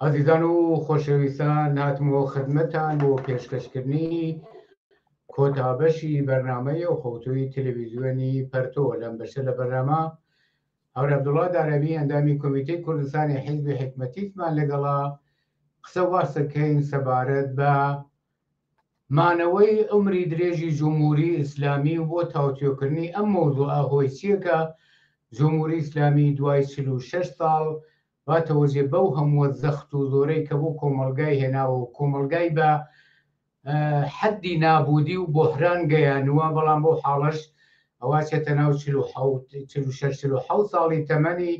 عزیزان و خۆشەویستان هاتمەوە خدمەتان بۆ پێشکەشکردنی کۆتابەشی بەرنامەی و خەوتوی تەلەڤیزیۆنی پەرتۆ لەم بەشە لە بەرنامە هەور عەبدوڵڵا دارەبی ئەندامی کۆمیتەی کوردستانی حیزبی حکمەتیتمان لەگەڵا قسە واسەکەین سەبارەت بە مانەوەی عمری درێژی جمهوری ئیسلامی و بۆ تاوتوێکردنی ئەم مەوزوعە هۆی چیەکە جمهوری ئیسلامی دوای 46 ساڵ باتەوەجێ بەو هەموو زەخت و زۆرەی کە بۆ کۆمەلگای هێناوە و کۆمەلگای بە حەدی نابودی و بۆحران گەیانووە، بەڵام بۆ حاڵەش ئەوا چێتە ناو 46 ساڵی تەمەنی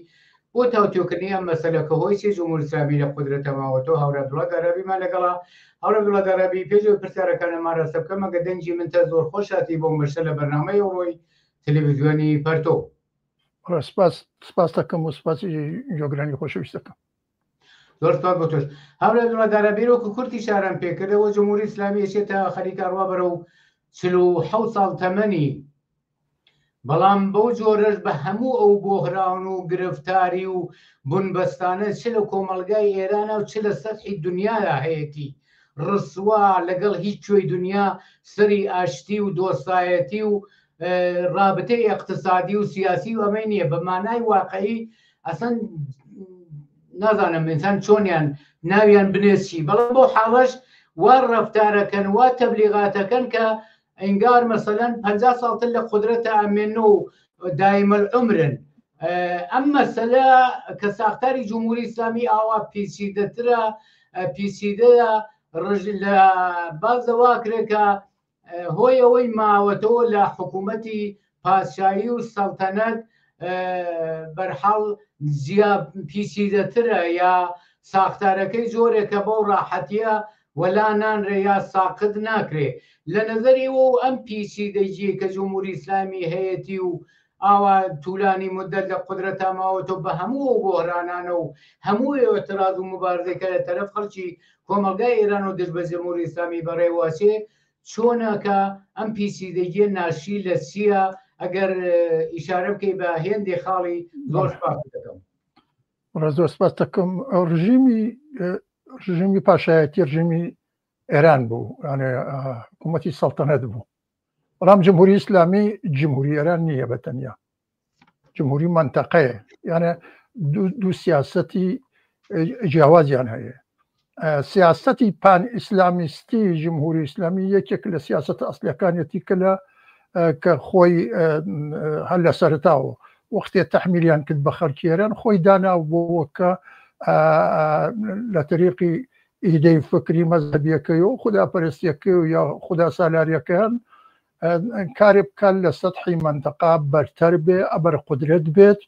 بۆ تاوتوێکردنی ئەم مەسەلەکە هۆی چی جمهوری ئیسلامی لە قودرەتە ماوەتەوە. هەور عەبدوڵڵا دارەبیمان لەگەڵا. هەور عەبدوڵڵا دارەبی پێشەوەی پرسیارەکانمان ڕاستە بکەم، ئەگە دەنگی من تە زۆر خۆشاتی بۆ مەشە لە بەرنامەی ڕۆی تەلەڤیزیۆنی پەرتۆ. سپاس دەکەم و سپاسی جۆگرانی خۆشەویست دەکەم. زۆر سپاس بۆ تۆش. هەور عەبدوڵڵا دارەبی وەکو کورتی شاران پێکردەوە جمهوری ئیسلامی ئەچێتە خەریکە ڕوا بەرە و 47 ساڵ تەمەنی، بەڵام بەو جۆرەش بە هەموو ئەو بۆهران و گرفتاری و بنبەستانە چ لە کۆمەلگای ئێرانە و چ لە سەرحی دنیادا هەیەتی ڕسوا لەگەڵ هیچ کوێی دنیا سەری ئاشتی و دۆستایەتی و رابطەی اقتصادی و سیاسی و ئەمەی نییە. بە مانای واقعی ئەسەن نازانم ئینسان چۆنیان ناویان بنێسی، بەڵام بۆ حاڵەش وا ڕەفتارەکەن وا تەبلیغاتەکەن کە ئەنگار مەسەلەن 50 ساڵتر لە قودرەتە ئەمێنە و دایمە العمرن. ئەم مەسەلە کە ساختاری جمهوری ئیسلامی ئاوا پیچیدەترە پیچیدەیە لە بازەواکرێکە هۆی ئەوەی ماوەتەوە لە حکوومەتی پادشایی و سەڵتەنەت بەرحاڵ پیچیدەترە یا ساختارەکەی جۆرێکە بەو ڕاحەتیە وەلا نانرێ یا ساقط ناکرێ. لە نەزەری و ئەم پیچیدەیی کە جمهوری ئیسلامی هەیەتی و ئاوا توولانی مدەت لە قودرەتە ماوەتەوە بە هەموو بۆهرانانە و هەموو ئێعتراض و مبارزەکە لە تەرەف خەڵکی کۆمەلگای ئێران و دژ بە جمهوری ئیسلامی بەڕێوەچێ چۆنەکە ئەم پیچیدەیی ناشی لە چییە؟ ئەگەر ئیشارە بکەی بە هێندێ خاڵی زۆر سپاس دەکەم. زۆر سپاس دەکەم. ڕژیمی پاشایەتی ڕژیمی ئێران بوو، یانێ حکوومەتی سەڵتەنەت بوو، بەڵام جمهوری ئیسلامی جمهوری ئێران نییە بەتەنیا، جمهوری مەنتەقەیە، یانێ دوو سیاسەتی جیاوازیان هەیە. سیاسەتی پان ئیسلامیستی جمهوری ئیسلامی یەکێک لە سیاسەتە ئەسلیەکانیەتی کە خۆی هەر لە سەرتاوە وەختێ تەحمیلیان کرد بە خەڵکی ئێران خۆی داناو بۆ کە لە طریقی ئیدەی فکری مەزهەبیەکەی و خوداپەرستیەکەی و یا خوددا سالاریەکەیان کارێ بکات لە سەتحی مەنتەقا بەرتەر بێ، ئەبەر قودرەت بێت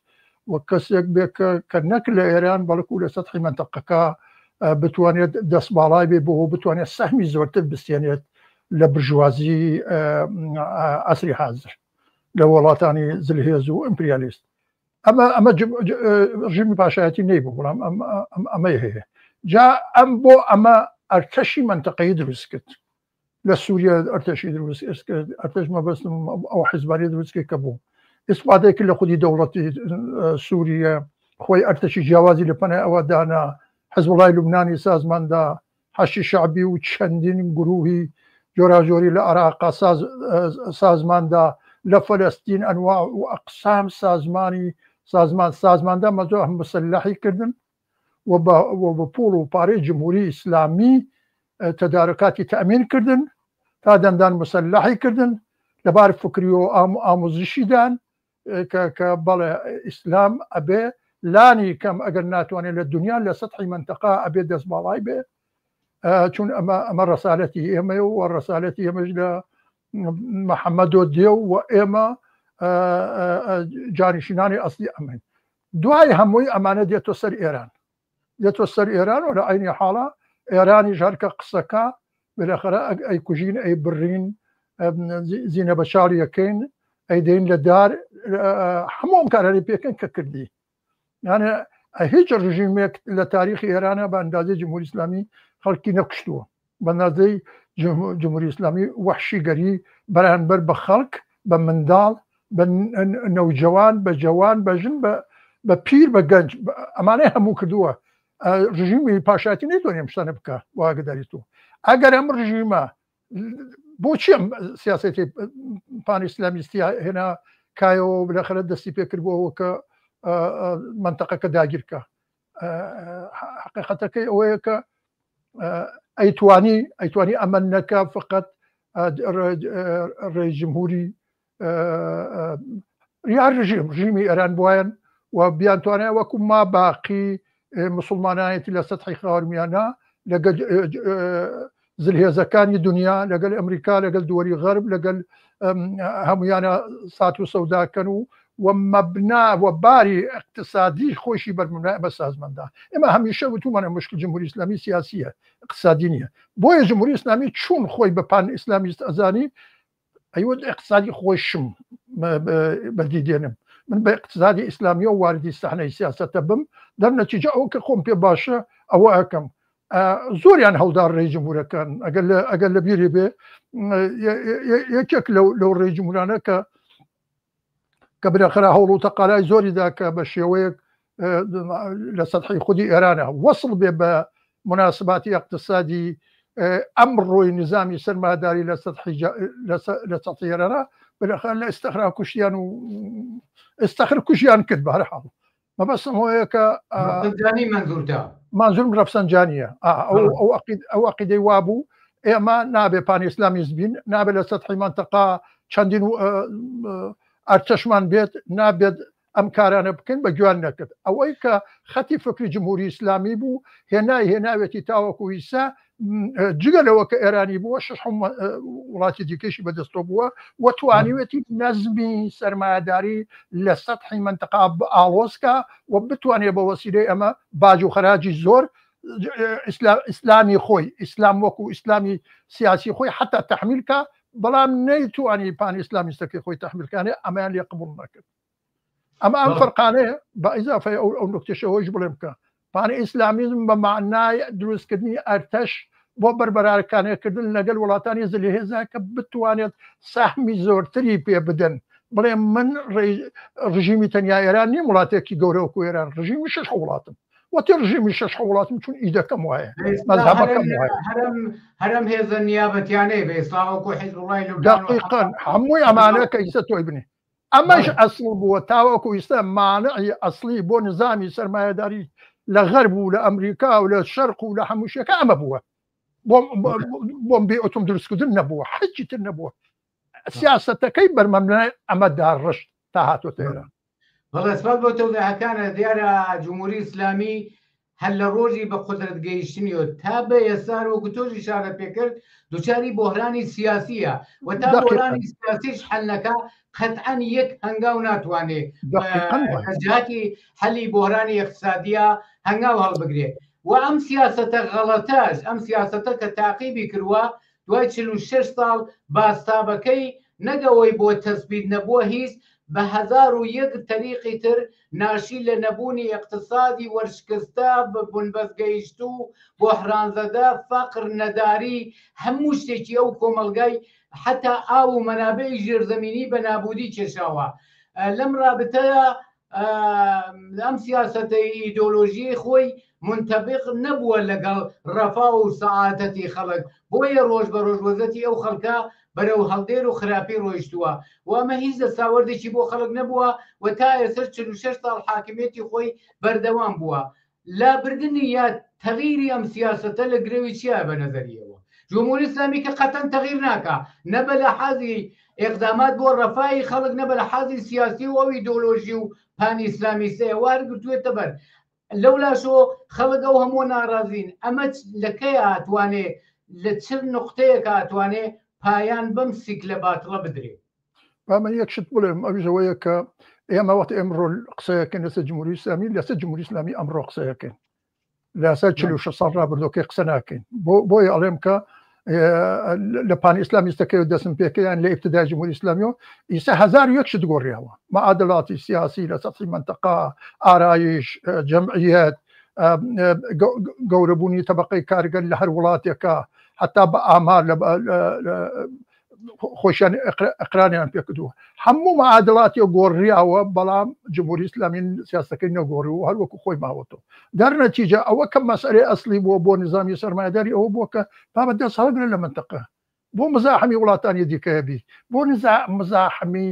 و کەسێک بێ کە نەک لە ئێران بەڵکو لە سەتحی مەنتەقەکە بتوانێت دەستباڵای بێ بۆ بتوانێت سەهمی زۆرتر بستێنێت لە برژوازی عەسری حازر لە وڵاتانی زلهێز و ئیمپریالیست. ئەمە ڕژیمی پاشایەتی نەیبوو، بەڵام ئەمەی هەیە. جا ئەم بۆ ئەمە ئەرتەشی مەنتەقەیی دروست کرد لە سووریا، ئەرتەشی دروست کرد، ئەرتەش مەبەستم ئەو حیزبانی دروستکە کە بوو ئیسپادەی کرد لە خودی دەوڵەتی سووریا، خۆی ئەرتەشی جیاوازی لە پەنای ئەوە دانا، حیزبوڵای لوبنانی سازماندا، حەشی شەعبی و چەندین گروهی جۆراجۆری لە عێراق سازماندا، لە فەلەستین ئەنواع و ئەقسام سازماندا مەزۆ هەم مسلحی کردن و بە پوڵ و پارەی جمهوری ئیسلامی تەدارکاتی تەمین کردن، تا دەندان مسلحی کردن لەبار فکری و ئامۆزشیدان کە بەڵێ ئیسلام ئەبێ لانی کەم ئەگەر ناتوانێت لە دنیا لە سەتحی مەنتەقا ئەبێ دەستباڵای بێ، چون ئەمە ڕەسالەتی ئێمە و ڕەسالەتی ئێمەش لە محەممەدۆ دێ و ئێمە جانیشینانی ئەسلی ئەمن. دوای هەمووی ئەمانە دێتۆ سەر ئێران و لە عینی حاڵە ئێرانی ژارکە قسەکە بەلاخەرە ئەی کوژین ئەی بڕین زیینە بە چاڵیەکەین ئەی دەین لە دار هەموو کارەی پێکەن کە کردی. یانە هیچ ڕژیمێک لە تاریخی ئێرانە بە ئەندازەی جمهوری ئیسلامی خەڵکی نەکوشتووە، بە ئەندازەی جمهوری ئیسلامی وەحشیگەری بەرامبەر بە خەڵک، بە منداڵ، بە نەوجەوان، بە جەوان، بە ژن، بە پیر، بە گەنج، ئەمانەی هەموو کردووە. ڕژیمی پاشایەتی نەیتوانێ ئەم شتانە بکە واگەداری تۆ ئەگەر ئەم ڕژیمە بۆچی ئەم سیاسەتی پان ئیسلامیستی هێنا کایەوە بالاخره دەستی پێکردبووەوە کە منتەقەکە داگیرکە حقیقەتەکەی ئەوەیە کە ئەیتوانی ئەمە نەکە فقط ڕێژمهوری یا ڕژیمی ئێران بوایەن و بیانتوانە وەکو ما باقی مسلمانایەتی لە سەتحی خاورمیانە لەگەڵ زلهێزەکانی دنیا لەگەڵ ئەمریکا لەگەڵ دووەری غەرب لەگەڵ هەمویانە سات و سەوداکەن و مەبنا و باری اقتصادی خۆشی بەرمەبنای ئەمە سازماندا ئێمە هەمیشە وتومانە مشکل جمهوری ئیسلامی سیاسیە اقتصادی نییە بۆیە جمهوری ئیسلامی چون خۆی بە پان ئیسلامیست ئەزانی ئەیوە اقتصادی خۆشم بەدیدێنم من بە اقتصادی ئیسلامی و واردی سەحنەی سیاسەتە بم دەرنەتیجە ئەو کە خۆم پێ باشە ئەوە ئەەکەم زۆریان هەڵدار ڕێژمهورەکان ئەگەر لە بیرێ بێ یەکێک لەو ڕێژمهورانە کە بنەخرا هەوڵ و تەقالای زۆریدا کە بە شێوەیەک لە سەتحی خودی ئێرانە وەصل بێ بە مناسباتی اقتصادی ئەمڕۆی نظامی سەرمایهداری لە سەتحی ئێرانە بنەخرا لە ئێستەخرا کوشتیان و ئێستەخر کوشیان کرد بەهەرحاڵ مەبەستم هۆیە کە منزورم ڕەفسەنجانیە ئەو عەقیدەی وابوو ئێمە نابێ پان ئیسلامیست بین نابێت لە سەتحی منتەقا چەندین ئەرچەشمان بێت نابێت ئەم کارانە بکەین بە گویان نەکرد ئەوەی کە خەتی فکری جمهوری ئیسلامی بوو هێناوێتی تاوەکو ئیسا جگەلەوە کە ئێرانی بووە شش وڵاتی دیکەشی بەدەستۆ بووە و توانیوێتی نەزمی سەرمایهداری لە سەتحی منتەقا ئاڵۆزکە و بتوانێت بە وەسیلەی ئەمە باج و خەراجی زۆر ئیسلامی خۆی ئیسلام وەکو ئیسلامی سیاسی خۆی حتا تەحمیلکە بەڵام نەیتوانی پان ئیسلامیستەکەی خۆی تەحمیلکانێ ئەمەیان لێ قبوڵ نەکرد ئەمە ئەم فەرقانەیە بە ئیزافەی ئەو نکتەشەوەش بڵێم کە پان ئیسلامیزم بە معنای دروستکردنی ئەرتەش بۆ بەربەرارکانێکردن لەگەڵ وڵاتانی زلهێزا کە بتوانێت سەهمی زۆرتری پێ بدەن بڵێ من ڕژیمی تەنیا ئێران نیم وڵاتێکی گەورەوەکو ئێران ڕژیمی شش وڵاتم وەتی ڕژیمی شش وڵاتم چون ئیدەکەم وایە مەذهەبەکەم وایە هەرم هێزە نیابەتیانەی بە ئیسڵام و حیزب الله دقیقاً هەمووی ئەمانە کە ئیسە تۆی بنێ ئەمەش ئەسڵ بووە تاوەکو ئیستا مانعی ئەسڵی بۆ نظامی سەرمایهداری لە غەرب و لە ئەمریکا و لە شەرق و لە هەموو شتێکە ئەمە بووە بۆم بێ ئۆتۆم دروستکردن نەبووە حەجی تر نەبووە سیاسەتەکەی بەرمەبنای ئەمەدا ڕشت تا هاتوۆتە ئێران بەڵێ سپاس بۆ تەوزیحەکانە دیارە جمهوری ئیسلامی هەر لە ڕۆژی بە قودرەت گەیشتنیەوە تا بە ئێسار وەکو تۆش ئیشارە پێکرد دووچاری بۆهرانی سیاسیە و تا بۆهرانی سیاسیش حەل نەکا قەتعەن یەک هەنگاو ناتوانێت جاتی هەلی بۆهرانی اقتصادیە هەنگاو هەڵبگرێت و ئەم سیاسەتە غەڵەتەش ئەم سیاسەتە کە تاقیبی کردووە دوای 46 ساڵ باستابەکەی نەگەوەی بۆ تەثبیت نەبووە هیچ بە 1001 تەریقی تر ناشی لە نەبوونی اقتصادی وەرشکستە بە بنبەستگەیشت و بۆحرانزەدە فەقر نەداری هەموو شتێکی ئەو کۆمەلگای حتا ئاو و مەنابەی ژێرزەمینی بە نابودی کێشاوە لەم رابطەیە ئەم سیاسەتەی ئیدۆلۆژیی خۆی منتەبق نەبووە لەگەڵ ڕەفا و سەعادەتی خەڵک بۆیە ڕۆژ بە ڕۆژ وەزەتی ئەو خەڵکە بەرەو هەڵدێر و خراپی ڕۆیشتووە و ئەمە هیچ دەساوەردێکی بۆ خەڵک نەبووە و تا ئێستا 46 ساڵ حاکمیەتی خۆی بەردەوام بووە لابردنی یا تەغییری ئەم سیاسەتە لە گرێوی چیە بە نەزەریەوە جمهوری ئیسلامی کە قەتەن تەغییر ناکا نەبە لە حەزی ئێقدامات بۆ ڕەفای خەڵک نەبە لە حەزی سیاسی و ئەو ئیدۆلۆژی و پانی ئیسلامیستەیە وارگرتوێتە بەر لەولاشۆ خەڵک ئەو هەموو ناڕازین ئەمە لەکەی ئاتوانێ لە چ نقطەیەک ئاتوانێ پایان بەم سیکلە باتڵە بدرێت ئەمە یەک شت بڵێم ئەویژەوەیە کە ئێمە وەختی ئەمڕۆ قسەیەکەین لەسەر جمهوری ئیسلامی لەسەر جمهوری ئیسلامی ئەمڕۆ قسەیەکەین لەسەر 46 ساڵ ڕابردووەکەی قسە ناکەین بۆیە ئەڵێم کە لە پانی ئیسلامیستەکەی دەستم پێکەیان لە ئیبتدای جمهوری ئیسلامیەوە ئیسا 1001 شت گۆڕیاوە معادلاتی سیاسی لە سەتحی منتەقا ئارایش جەمعیەت گەورەبوونی تەبەقەی کارگەر لە هەر وڵاتێکە حتا بە ئامار خۆشیان ئەقرانیان پێکردووە هەموو معادڵاتی گۆڕیاوە بەڵام جمهوری ئیسلامی سیاسەکەی نەگۆڕی و هەروەکو خۆی ماوەتەوە دەرنەتیجە ئەوە کە مەسئلەی ئەسلی بۆ نظامی سەرمایه‌داری ئەوە بووە کە بابەت دەست هەڵگرن لە منتەقە بۆ مزاحمی وڵاتانی دیکەیەبی بۆ مزاحمی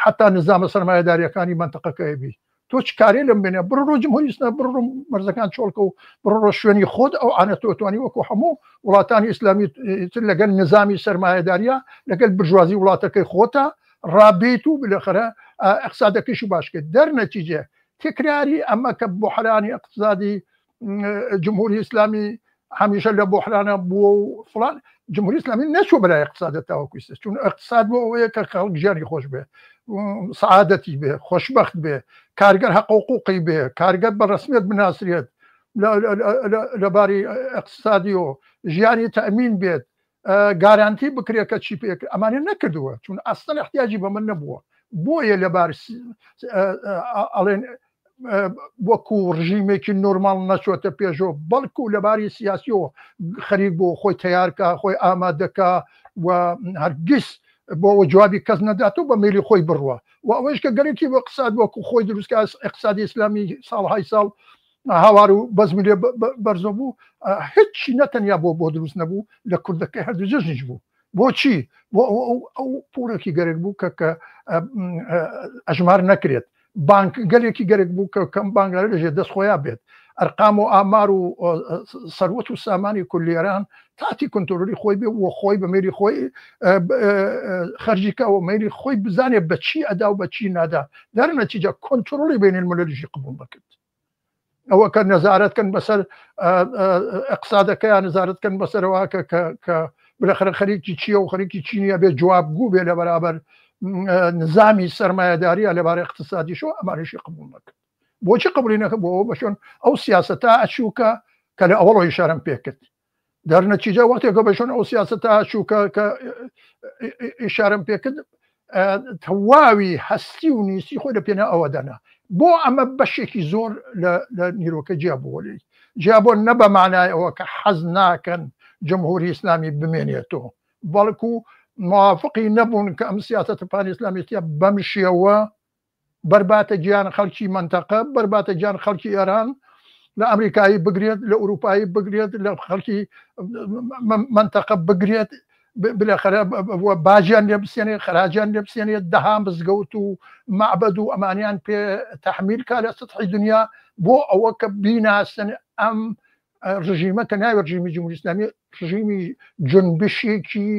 حتا نظامە سەرمایه‌داریەکانی منتەقەکەیەبی تۆ چ کارێ لەم بێنێ بڕۆ جمهوری ئیسلامی بڕۆ مەرزەکان چۆڵکە و بڕۆ شوێنی خۆت ئەو ئانە تۆتوانی وەکو هەموو وڵاتانی ئیسلامی لەگەڵ نظامی سەرمایه‌داریە لەگەڵ برژوازی وڵاتەکەی خۆتە ڕابێت و بلەخرە اقتصادەکەیشی باشکرد دەرنەتیجە تکراری ئەمە کە بۆحرانی اقتصادی جمهوری ئیسلامی هەمیشە لە بۆحرانە بووە و فڵان جمهوری ئیسلامی نەچوە بەلای اقتصادە تاوەکویستە چون اقتصاد بۆ ئەوەیە کە خەڵک ژیانی خۆش بێ سعادەتی بێ خۆشبەخت بێ کارگەر حەق و حقوقی بێ کارگەر بە ڕسمیت بناسرێت لەباری اقتصادی و ژیانی تەمین بێت گارانتی بکرێت کە چی پێ ئەمانە نەکردووە چون ئەستن احتیاجی بە من نەبووە بۆیە لەبار ئەڵێن وەکو ڕژیمێکی نۆرمال نەچۆتە پێشەوە بەڵکو لەباری سیاسیەوە خەریک بۆ خۆی تیارکە خۆی ئامادەکە و هەرگیز بۆ جوابی کەس نەدات و بە میلی خۆی بڕوە و ئەوەش کە گەرەکی بە اقتصاد وەکو خۆی دروستکە اقتصادی ئیسلامی ساڵهای ساڵ هاوار و بەزمی لێ بەرزە بوو هیچی نەتەنیا بۆ دروست نەبوو لە کوردەکەی هەردوو جژنیش بوو بۆچی بۆ ئەو پوڵێکی گەرەک بوو کە ئەژمار نەکرێت بانک گەلێکی گەرەک بوو کە کەم بانگلار لەژێ دەست خۆیان بێت ئەرقام و ئامار و سەروەت و سامانی کوردێران تاتی کنترۆلی خۆی بێ و خۆی بە میری خۆی خەرجیکە و میری خۆی بزانێت بە چی ئەدا و بە چی نادا دەرنەتیجە کنترۆلی بین المللیشی قبول نەکرد ئەوە کە نەزارەتکەن بەسەر اقتصادەکەیان نەزارەتکەن بەسەرەوە کە بلەخرە خەریکی چییە و خەریکی چینیە بێ جوابگو بێ لە بەرابەر نظامی سەرمایه‌داریە لەبارەی اقتصادیشەوە ئەمانەشی قبول نەکرد بۆچی قبولی نەکرد بۆ بەشۆن ئەو سیاسەتە ئەچووکە کە لە ئەوەڵۆ ئیشارەم پێکرد دەرنەتیجە وەختێکە بەشۆن ئەو سیاسەتە ئەچووکە کە ئیشارەم پێکرد تەواوی هەستی و نیستی خۆی لە پێنە ئەوەدەنا بۆ ئەمە بەشێکی زۆر لە نیرۆکە جیابۆلی جیابۆ نە بە معنای ئەوە کە حەز ناکەن جمهوری ئیسلامی بمێنێتەوە بەڵکو موافقی نەبوون کە ئەم سیاسەتە پانی ئیسلامیەتە بەم شێوە بەرباتە گیان خەڵکی منتەقە بەرباتە گیان خەڵکی ئێران لە ئەمریکایی بگرێت لە ئوروپایی بگرێت لە خەڵکی منتەقە بگرێت بلەخەرە باجیان لێ بسێنێت خراجیان لێ بسێنێت دەهام بزگەوت و معبەد و ئەمانیان پێ تەحمیل کا لە سەتحی دنیا بۆ ئەوە کە بیناسن ئەم ڕژیمە کە ناوێت ڕژیمی جمهوری ئیسلامی ڕژیمی جنبشێکی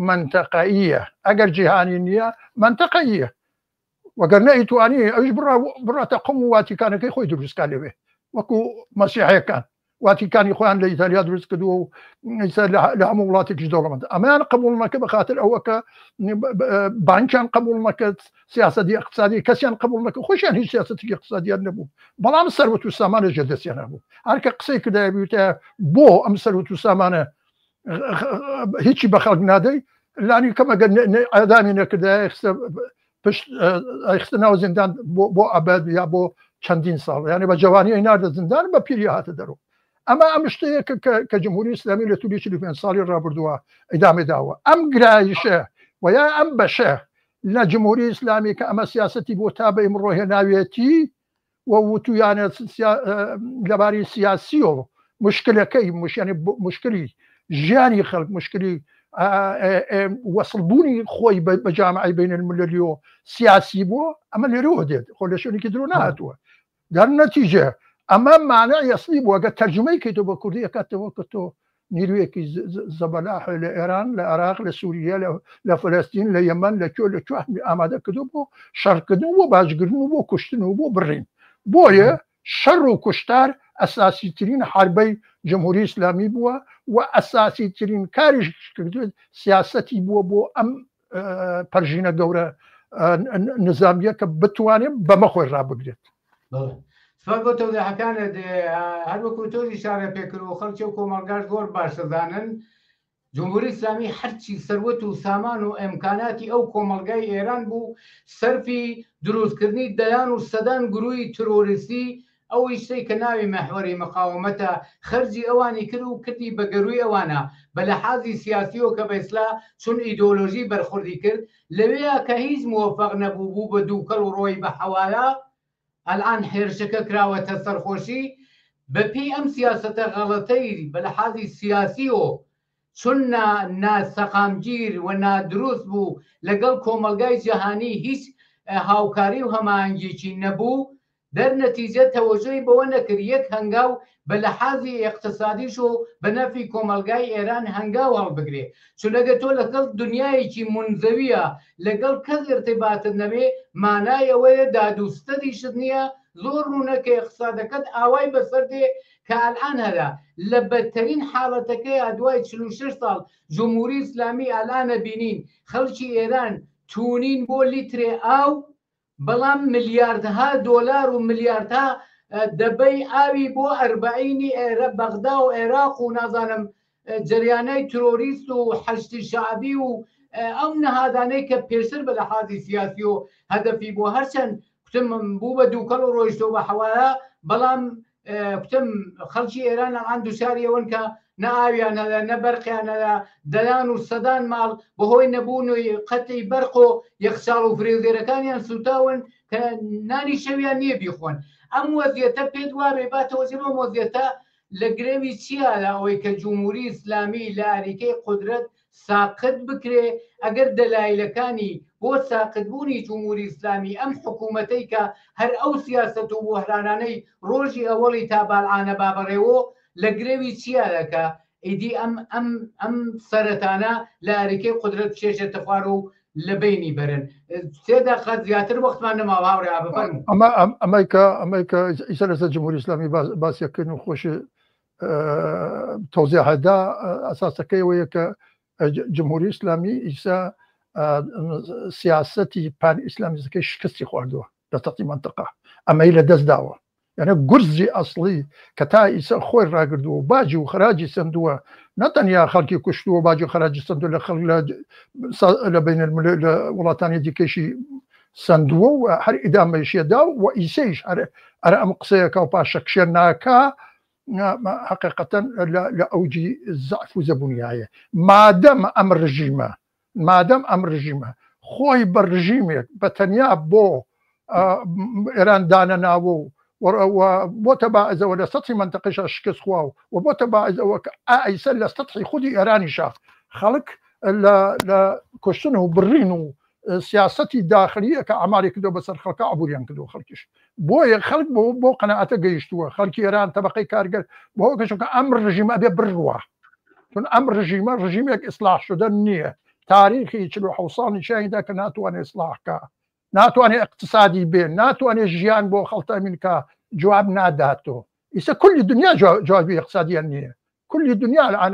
منتەقەییە ئەگەر جیهانی نییە منتەقەییە وەگەر نەیتوانی ئەوش بڕاتە قم و واتیکانەکەی خۆی دروستکە لەوێ وەکو مەسیحەکان واتیکانی خۆیان لە ئیتالیا دروست کردووە و لە هەموو وڵاتێکی دەوڵەمەند ئەمەیان قبول نەکە بەخاتر ئەوە کە بانکیان قبول نەکرد سیاسەتی اقتصادی کەسیان قبول نەکە خۆشیان هیچ سیاسەتی اقتصادیان نەبوو بەڵام سەروەت و سامانە ژێر دەستیان هەبوو هەرکە قسەی کردایبیوتە بۆ ئەم سەروەت و سامانە هیچی بە خەڵک نادەی لانی کەمەگە ئادامی نەکردای خستە ناو زیندان بۆ ئەبەد یا بۆ چەندین ساڵ یعنی بە جوانی ئەی ناردە زیندان بە پیری هاتە دەرەوە ئەمە ئەم شتەیە کە جمهوری ئیسلامی لە تولی 45 ساڵی ڕابردووە ئیدامێ داوە ئەم گرایشە و یا ئەم بەشە لە جمهوری ئیسلامی کە ئەمە سیاسەتی بۆ تا بە ئیمڕۆ هێناوێتی و وتویانە لەباری سیاسی و مشکلەکەی مشکلی ژیانی خەڵک مشکلی وەسڵبوونی خۆی بە جامعی بین المللی و سیاسی بووە ئەمە لێرەوە دێت خۆ لە شوێنێکی درۆ نهاتووە دەرنەتیجە ئەمە معنای ئەسلی بووە گە تەرجمەی کەیتەوە بە کوردی ئەکاتەوە کە تۆ نیرویەکی زەبەلاح لە ئێران لە عێراق لە سووریا لە فەلەستین لە یەمەن لە کوێ ئامادە کردو بۆ شەڕکردن و باشگرتن و بۆ کوشتن و بۆ بڕین بۆیە شەڕ و کوشتار ئەساسی ترین حربەی جمهوری ئیسلامی بووە و ئەساسی ترین کاریش کردوێت سیاسەتی بووە بۆ ئەم پەرژینە گەورە نظامیە کە بتوانێت بەمە خۆی ڕابگرێت بۆ تەوداحەکانت هەروەکو تۆری شارە پێکرد و خەڵکی و کۆمەڵگاش گۆر باشەزانن جمهوری ئیسلامی هەرچی سەروەت و سامان و ئەمکاناتی ئەو کۆمەڵگای ئێران بوو سەرفی دروستکردنی دەیان و سەدان گروهی ترۆریستی ئەوەی شتەی کە ناوی مەحوەری مقاومەتە خەرجی ئەوانی کرد و کردی بە گەروی ئەوانە بە لە حازی سیاسیەوە کە بەسلا چون ئیدۆلۆژی بەرخوردی کرد لەوەیە کە هیچ موفق نەبوو بوو بە دووکەڵ و ڕۆی بە حەوالا ئەلان هێرشەکە کراوەتە سەرخۆشی بەپێی ئەم سیاسەتە غەڵەتەی بە لە حازی سیاسیەوە چون ناسەقامگیر و نادروست بوو لەگەڵ کۆمەلگای جیهانی هیچ هاوکاری و هەماهنگێکی نەبوو دەرنەتیجە تەوەجۆی بەوە نەکرد یەک هەنگاو بە لە حازی اقتصادیش و بە نەفی کۆمەلگای ئێران هەنگاو هەڵبگرێ چونەگە تۆ لەگەڵ دنیایەکی منزەویە لەگەڵ کەس ارتباطت نەبێ مانای ئەوەیە دادوستەدیشت نییە زۆر ڕوونەکە اقتصادەکەت ئاوای بەسەر دێ کە ئەلان هەدا لە بەدترین حاڵەتەکەی دوای 46 ساڵ جمهوری ئیسلامی ئەلانە بینین خەڵکی ئێران تونین بۆ لیترێ ئاو بەڵام ملیاردها دۆلار و ملیاردها دەبەی ئاوی بۆ ئەربعینی ئێرە بەغدا و عێراق و نازانم جریانەی ترۆریست و حەشتی شعبی و ئەو نەهادانەی کە پێشتر بە لە حازی سیاسی و هەدەفی بۆ هەرچەند کوتم بوو بە دووکەڵ و ڕۆیشتەوە بە حەوایە بەڵام کوتم خەڵکی ئێران ئەڵان دووشاری ئەوەن کە نە ئاویانەدا نە بەرقیانەدا دەیان و سەدان ماڵ بەهۆی نەبوونەوەی قەتی بەرق و یەخچاڵ و فرێزێرەکانیان سوتاون کە نانی شەویان نییە بیخۆن ئەم وەزیەتە پێت وابێ باتەوە جێمە وەزیەتە لە گرێوی چیە لە ئەوەی کە جمهوری ئیسلامی لە ئاریکەی قودرەت ساقط بکرێ ئەگەر دەلایلەکانی بۆ ساقطبوونی جمهوری ئیسلامی ئەم حکوومەتەی کە هەر ئەو سیاست و بۆهرانانەی ڕۆژی ئەوەڵی تا باڵعانە بابڕێەوە لە گرێوی چیە دەکە ئیدی ئەم سەرەتانە لە ئاریکەی قودرەت شێشێتە خوار و لە بینی بەرن سێدا قەت زیاتر وەختمان نەماوە هاوڕێ بفەرموو ئەمریکا ئیسا لەسەر جمهوری ئیسلامی باسیەکردن و خۆش تۆزیحەدا ئەساسەکەی ئەوەیە کە جمهوری ئیسلامی ئیسا سیاسەتی پان ئیسلامیزەکەی شکستی خواردووە لە تەقی منتەقە ئەمەی لە دەست داوە یعنی گورزی ئەسڵی کە تا ئیسا خۆی ڕاگردووە و باجی و خراجی سندووە نەتەنیا خەڵکی کوشتووە باجی و خراجی سندووە لە خەڵک لە بین لە وڵاتانی دیکەشی سندووە و هەر ئیدامەیشیەدا و ئیسەیش هەر ئەم قسەیەکە و پاشەکشێ ناکە حقیقەتەن لە ئەوجی زەعف و زەبوونیایە مادەم ئەم ڕژیمە خۆی بە ڕژیمێک بە تەنیا بۆ ئێران دانە ناوە و بۆ تەباعزەوە لە سەطحی منتەقەیشە شکست خواوە و بۆ تەباعزەوە کە ئایسە لە سەطحی خودی ئێرانی شاف خەڵک لە کوشتن و بڕین و سیاسەتی داخلیە کە ئەماری کردو بەسەر خەڵکە عبوریان کردو خەڵکیش بۆیە خەڵک بۆ قەنەعەتە گەیشتووە خەڵکی ئێران تەبەقەی کارگەر بۆ کەچونکە ئەم ڕژیمە بێ بڕوە چون ئەم ڕژیمە ڕژیمێک ئیسلاح شدن نییە تاریخی 47 ساڵی شایدا کە ناتوانێت ئیسلاحکە ناتوانێت اقتصادی بێ ناتوانێت ژیان بۆ خەڵتەمینکە جواب ناداتۆ ئیسا کولی دنیا جوابی اقتصادیان نییە کولی دنیا الان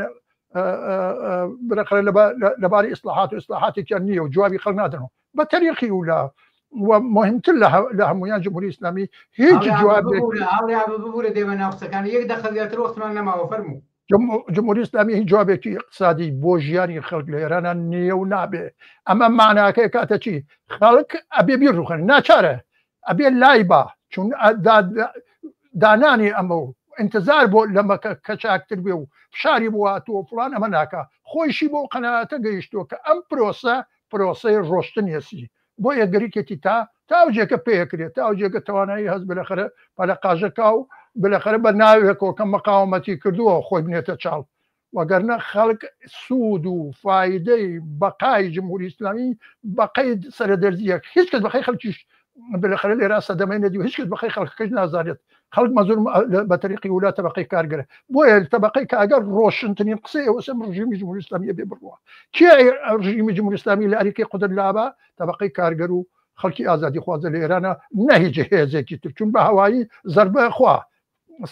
لەبارەی ئیسلاحات و ئیسلاحاتێکیان نییە و جوابی خەڵک نادنەوە بە تاریخی ولا ومهمتر لە هەمویان جمهوری ئیسلامی هیچ جواب ببوورە دێمە ناوقسەکانی یەک دەقە زیاتر وەختمان نەماوە فەرموو جمهوری ئیسلامی هیچ جوابێکی اقتصادی بۆ ژیانی خەڵک لە ئێرانە نییە و نابێ ئەمە معناکەی کاتە چی خەڵک ئەبێ بیرڕوخن ناچارە ئەبێ لای بە چون دانانی ئەمە و انتظار بۆ لەمە کە چاکتر بێ و فشاری بۆ هاتووە فڵان ئەمە ناکە خۆیشی بۆ قەنەعەتە گەیشتووە کە ئەم پرۆسەی ڕۆشتنیەسی بۆ یەکگەریکێتی تا جێکە پێکرێت تا جێگە توانایی هەست بەلەخەرە پەلە قاژەکە و بەلەخەرە بە ناوێکەوە کە مەقاومەتی کردووە خۆی بنێتە چاڵ وەگەرنە خەڵک سوود و فایدەی بەقای جمهوری ئیسلامی بەقەی سەرەدەرزیەک هیچ کەس بەخەی خەڵکیش بالاخره لێرا سەدەمەی نەدی و هیچ کەس بەخەی خەڵکەکەش نازانێت خەڵک مەزور بە تەریقی ولا تەبەقەی کارگەرە بۆیە تەبەقەی کە ئەگەر ڕۆشنترین قسەی ئەوە سەم ڕژیمی جمهوری ئیسلامی بێ بڕوە کێ ڕژیمی جمهوری ئیسلامی لە ئەریکەی قودرت لابە تەبەقەی کارگەر و خەڵکی ئازادی خوازە لە ئێرانە نە هیچ هێزێکی تر چون بە هەوایی زەربە خوا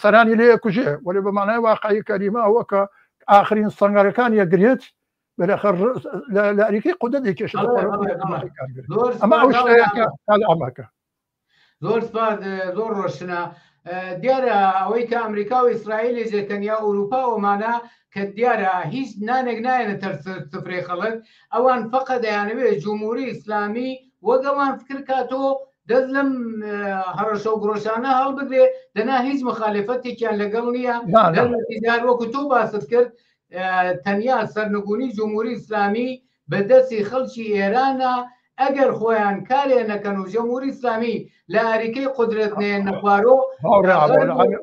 سەرانی لێ کوژێ وەێ بە مانای واقعی کەریمە ئەوە کە ئاخرین سەنگەرەکان یەگرێت بەلەخەر لە ئەریکەی قودرت دەکێش ئەمە ئەو ئەماکە زۆر سپاس زۆر ڕۆشنە دیارە ئەوەی کە ئەمریکا و ئیسرائیل جێکەنیا ئەوروپا ومانە کە دیارە هیچ نانێک نایەنە تەر سفرەی خەڵک ئەوان فەقەت دەیانەوێت جمهوری ئیسلامی وەک ئەوان فکر کاتۆ دەست لەم هەڕەشە و گرۆشانە هەڵبگرێ دەنا هیچ مخالفەتێکیان لەگەڵ نییە دەر وەکو تۆ باست کرد تەنیا سەرنگونی جمهوری ئیسلامی بەدەستی خەڵکی ئێرانە ئەگەر خۆیان کارێ نەکەن و جمهوری ئیسلامی لە ئاریکەی قودرەت نێنە خوارۆ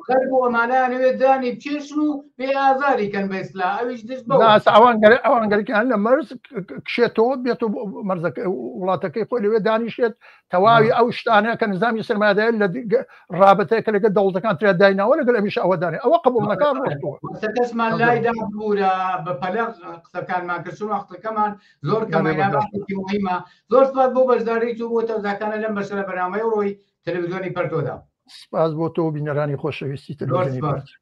غەرب و ئەمانەیانەوێت دانی بچێشن و بێ ئازاریکەن بە ئیسلا ئەویش دەست ئەوانگەریان لە مەرز کشێتەوە بێت و مەرزەکە وڵاتەکەی خۆی لەوێ دانیشێت تەواوی ئەو شتانەیە کە نظامی سرمایه‌داری لە ڕابەتەیەکە لەگەڵ دەوڵەتەکان ترێ دایناوە لەگەڵ ئەمیش ئەوە دانێ ئەوە قبول نەکار کەسمان لایدا بوورە بە پەلە قسەکانمان کردن وەختەکەمان زۆر کەمەیابێتی مهمە زۆر سپاس بۆ بەشداریت و بۆ تەوزاکانە لەم بەشە لە بەرنامەی ڕۆی تەلەڤیزیۆنی پەرتۆدا سپاس بۆ تۆ بینەرانی خۆشەویستی تەلەڤیزیۆنی پەرتۆ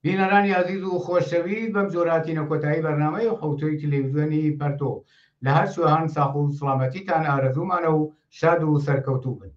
بینەرانی عزیز و خۆشەویست بەم جۆراتینە کۆتایی بەرنامەی حوتۆی تەلەڤیزیۆنی پەرتۆ لە هەر سوێهان ساق و سڵامەتیتان ئارەزومانە و شاد و سەرکەوتوو بن.